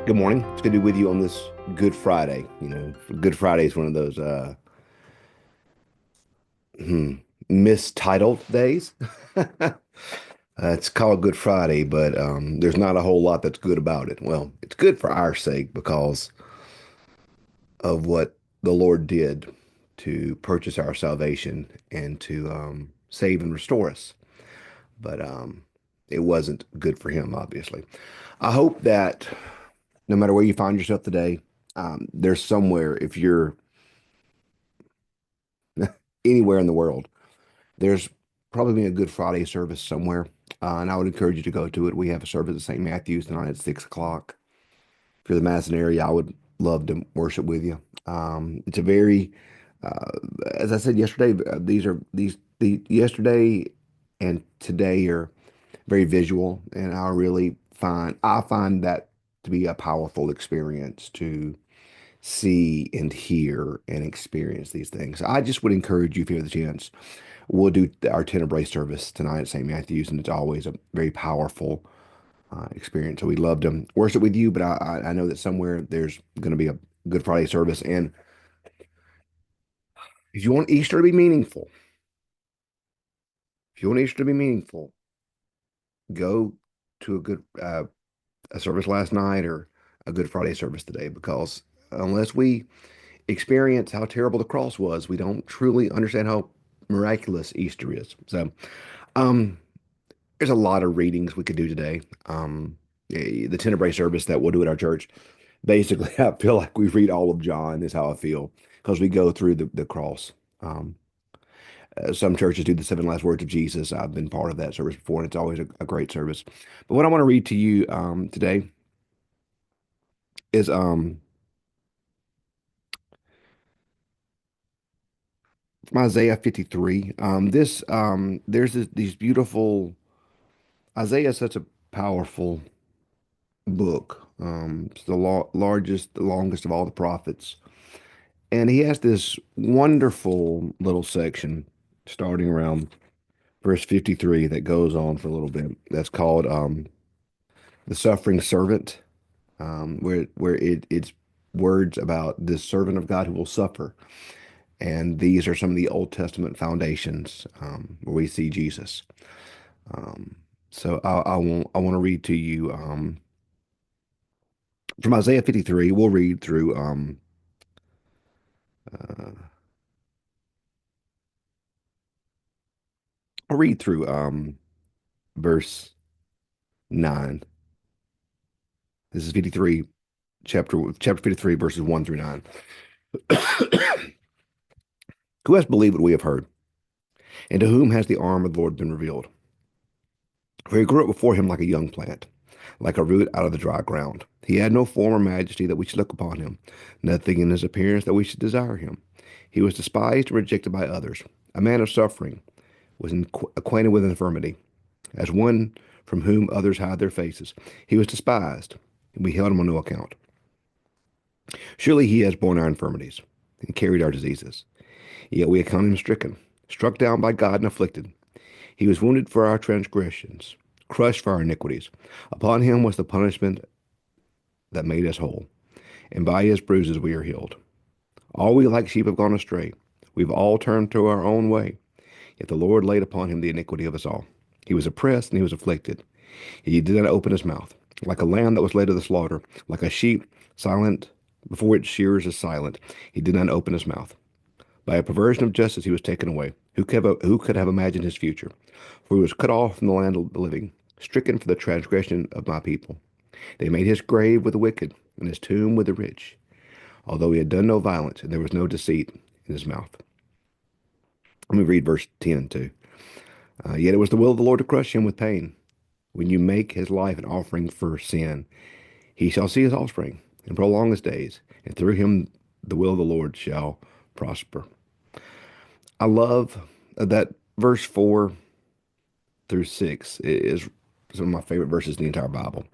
Good morning. It's good to be with you on this Good Friday. Good Friday is one of those hmm, mistitled days. It's called Good Friday, but there's not a whole lot that's good about it. Well, it's good for our sake because of what the Lord did to purchase our salvation and to save and restore us. But it wasn't good for him, obviously. I hope that no matter where you find yourself today, there's somewhere, if you're anywhere in the world, there's probably a Good Friday service somewhere, and I would encourage you to go to it. We have a service at St. Matthew's tonight at 6 o'clock. If you're the Madison area, I would love to worship with you. It's a very, uh, as I said yesterday, the yesterday and today are very visual, and I find that to be a powerful experience to see and hear and experience these things. I just would encourage you if you have the chance. We'll do our Tenebrae service tonight at St. Matthew's, and it's always a very powerful experience. So we'd love to worship with you, but I know that somewhere there's going to be a Good Friday service. And if you want Easter to be meaningful, if you want Easter to be meaningful, go to a service last night or a Good Friday service today, because unless we experience how terrible the cross was, we don't truly understand how miraculous Easter is. So, um, there's a lot of readings we could do today. The Tenebrae service that we'll do at our church, basically, I feel like we read all of John, is how I feel, because we go through the cross. Um, some churches do the seven last words of Jesus. I've been part of that service before, and it's always a great service. But what I want to read to you today is from Isaiah 53. These beautiful. Isaiah is such a powerful book. It's the largest, the longest of all the prophets. And he has this wonderful little section starting around verse 53 that goes on for a little bit. That's called the suffering servant, where it's words about this servant of God who will suffer. And these are some of the Old Testament foundations where we see Jesus. Um, so I want to read to you from Isaiah 53. We'll read through uh, I'll read through verse 9. This is 53, chapter 53, verses 1 through 9. Who has believed what we have heard, and to whom has the arm of the Lord been revealed? For he grew up before him like a young plant, like a root out of the dry ground. He had no form or majesty that we should look upon him, nothing in his appearance that we should desire him. He was despised and rejected by others, a man of suffering, acquainted with infirmity, as one from whom others hide their faces. He was despised, and we held him on no account. Surely he has borne our infirmities and carried our diseases. Yet we account him stricken, struck down by God and afflicted. He was wounded for our transgressions, crushed for our iniquities. Upon him was the punishment that made us whole, and by his bruises we are healed. All we like sheep have gone astray. We've all turned to our own way. Yet the Lord laid upon him the iniquity of us all. He was oppressed and he was afflicted. He did not open his mouth. Like a lamb that was led to the slaughter, like a sheep silent before its shearers is silent, he did not open his mouth. By a perversion of justice he was taken away. Who could have imagined his future? For he was cut off from the land of the living, stricken for the transgression of my people. They made his grave with the wicked, and his tomb with the rich, although he had done no violence, and there was no deceit in his mouth. Let me read verse 10 too. Yet it was the will of the Lord to crush him with pain. When you make his life an offering for sin, he shall see his offspring and prolong his days, and through him the will of the Lord shall prosper. I love that verse 4 through 6 is some of my favorite verses in the entire Bible.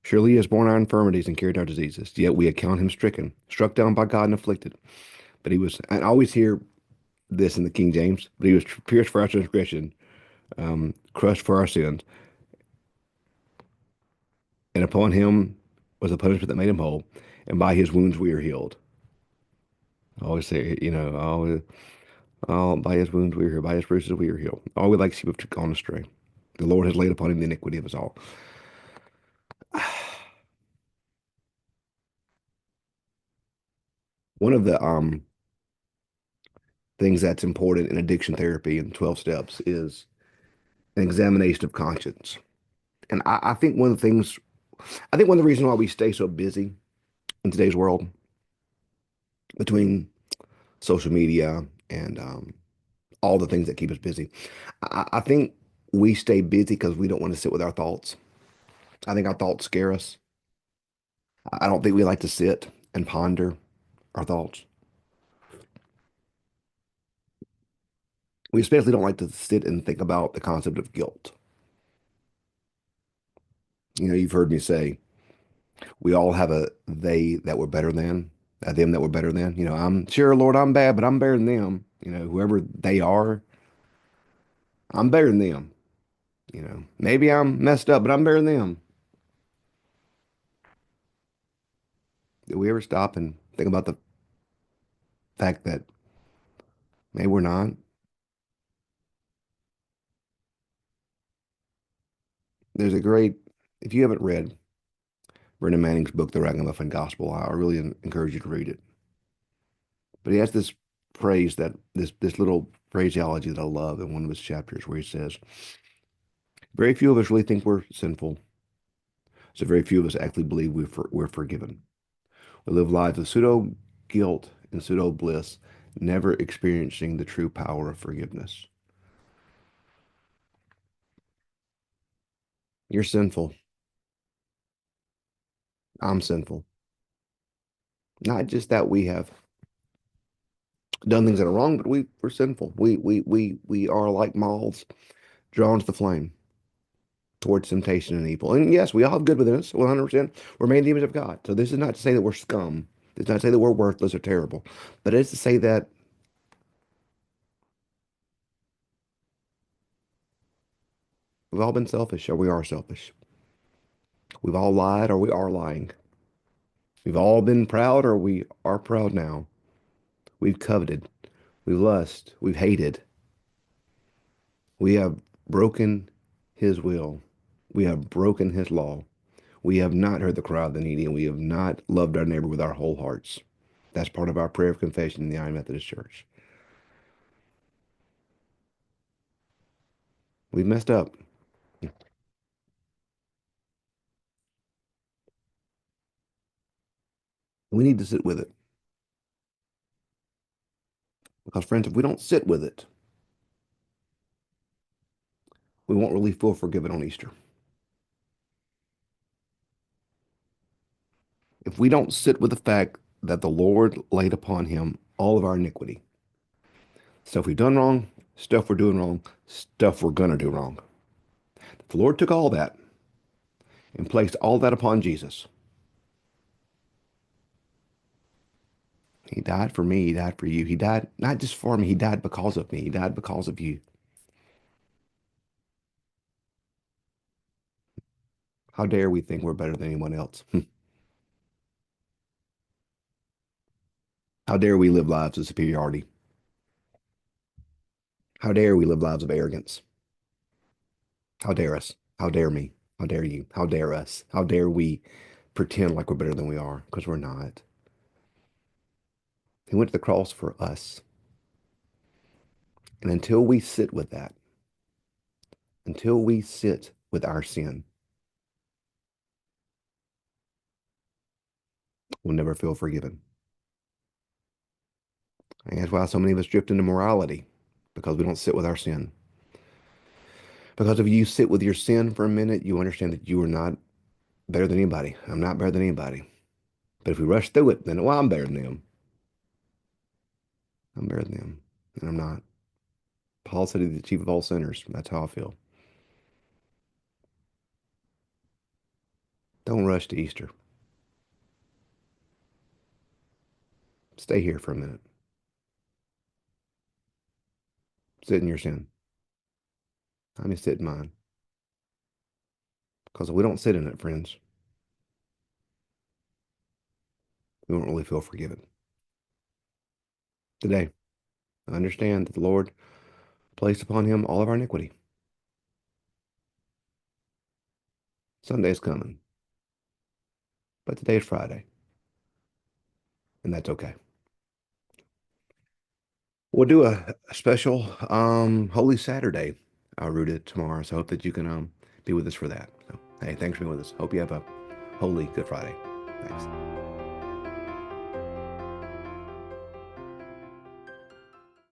Surely he has borne our infirmities and carried our diseases, yet we account him stricken, struck down by God and afflicted. But he was, I always hear this in the King James, but he was pierced for our transgression, crushed for our sins, and upon him was the punishment that made him whole, and by his wounds we are healed. I always say, by his wounds we are healed, by his bruises we are healed. All we like sheep have gone astray. The Lord has laid upon him the iniquity of us all. One of the things that's important in addiction therapy and 12 steps is an examination of conscience. And I think one of the reasons why we stay so busy in today's world between social media and all the things that keep us busy, I think we stay busy because we don't want to sit with our thoughts. I think our thoughts scare us. I don't think we like to sit and ponder our thoughts. We especially don't like to sit and think about the concept of guilt. You've heard me say, we all have a they that were better than, a them that were better than. I'm sure, Lord, I'm bad, but I'm better than them. Whoever they are, I'm better than them. Maybe I'm messed up, but I'm better than them. Do we ever stop and think about the fact that maybe we're not? There's a great, if you haven't read Brennan Manning's book, The Ragamuffin Gospel, I really encourage you to read it. But he has this phrase that this little phraseology that I love in one of his chapters where he says, very few of us really think we're sinful. So very few of us actually believe we're forgiven. We live lives of pseudo guilt and pseudo bliss, never experiencing the true power of forgiveness. You're sinful. I'm sinful. Not just that we have done things that are wrong, but we're sinful. We are like moths drawn to the flame towards temptation and evil. And yes, we all have good within us, 100%. We're made in the image of God. So this is not to say that we're scum. It's not to say that we're worthless or terrible, but it's to say that we've all been selfish or we are selfish. We've all lied or we are lying. We've all been proud or we are proud now. We've coveted. We've lust. We've hated. We have broken his will. We have broken his law. We have not heard the cry of the needy, and we have not loved our neighbor with our whole hearts. That's part of our prayer of confession in the Iron Methodist Church. We've messed up. We need to sit with it. Because, friends, if we don't sit with it, we won't really feel forgiven on Easter. If we don't sit with the fact that the Lord laid upon him all of our iniquity, stuff we've done wrong, stuff we're doing wrong, stuff we're going to do wrong. The Lord took all that and placed all that upon Jesus. He died for me. He died for you. He died not just for me. He died because of me. He died because of you. How dare we think we're better than anyone else? How dare we live lives of superiority? How dare we live lives of arrogance? How dare us? How dare me? How dare you? How dare us? How dare we pretend like we're better than we are? Because we're not. He went to the cross for us. And until we sit with that, until we sit with our sin, we'll never feel forgiven. And that's why so many of us drift into morality, because we don't sit with our sin. Because if you sit with your sin for a minute, you understand that you are not better than anybody. I'm not better than anybody. But if we rush through it, then, well, I'm better than them. I'm better than them. And I'm not. Paul said he's the chief of all sinners. That's how I feel. Don't rush to Easter. Stay here for a minute. Sit in your sin. I mean, sit in mine. Because if we don't sit in it, friends, we won't really feel forgiven. Today, I understand that the Lord placed upon him all of our iniquity. Sunday's coming, but today's Friday, and that's okay. We'll do a special Holy Saturday rooted tomorrow, so I hope that you can be with us for that. So, hey, thanks for being with us. Hope you have a holy Good Friday. Thanks.